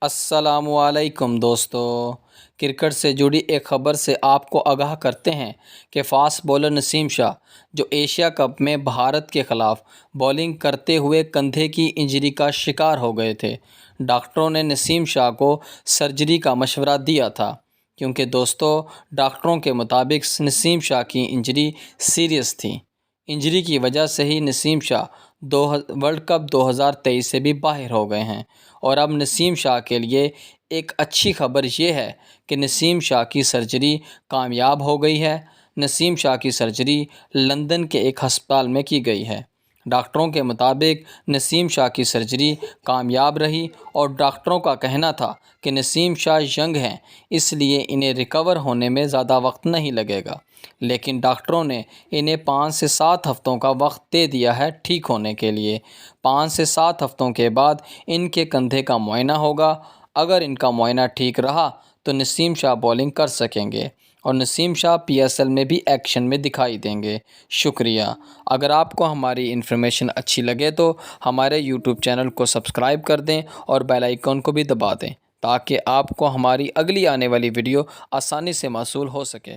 السلام علیکم دوستو، کرکٹ سے جڑی ایک خبر سے آپ کو آگاہ کرتے ہیں کہ فاسٹ بولر نسیم شاہ جو ایشیا کپ میں بھارت کے خلاف بولنگ کرتے ہوئے کندھے کی انجری کا شکار ہو گئے تھے۔ ڈاکٹروں نے نسیم شاہ کو سرجری کا مشورہ دیا تھا کیونکہ دوستو ڈاکٹروں کے مطابق نسیم شاہ کی انجری سیریس تھی۔ انجری کی وجہ سے ہی نسیم شاہ ورلڈ کپ 2023 سے بھی باہر ہو گئے ہیں، اور اب نسیم شاہ کے لیے ایک اچھی خبر یہ ہے کہ نسیم شاہ کی سرجری کامیاب ہو گئی ہے۔ نسیم شاہ کی سرجری لندن کے ایک ہسپتال میں کی گئی ہے۔ ڈاکٹروں کے مطابق نسیم شاہ کی سرجری کامیاب رہی، اور ڈاکٹروں کا کہنا تھا کہ نسیم شاہ ینگ ہیں، اس لیے انہیں ریکور ہونے میں زیادہ وقت نہیں لگے گا، لیکن ڈاکٹروں نے انہیں 5 سے 7 ہفتوں کا وقت دے دیا ہے ٹھیک ہونے کے لیے۔ 5 سے 7 ہفتوں کے بعد ان کے کندھے کا معائنہ ہوگا۔ اگر ان کا معائنہ ٹھیک رہا تو نسیم شاہ بولنگ کر سکیں گے، اور نسیم شاہ PSL میں بھی ایکشن میں دکھائی دیں گے۔ شکریہ۔ اگر آپ کو ہماری انفارمیشن اچھی لگے تو ہمارے YouTube چینل کو سبسکرائب کر دیں اور بیل آئیکن کو بھی دبا دیں تاکہ آپ کو ہماری اگلی آنے والی ویڈیو آسانی سے موصول ہو سکے۔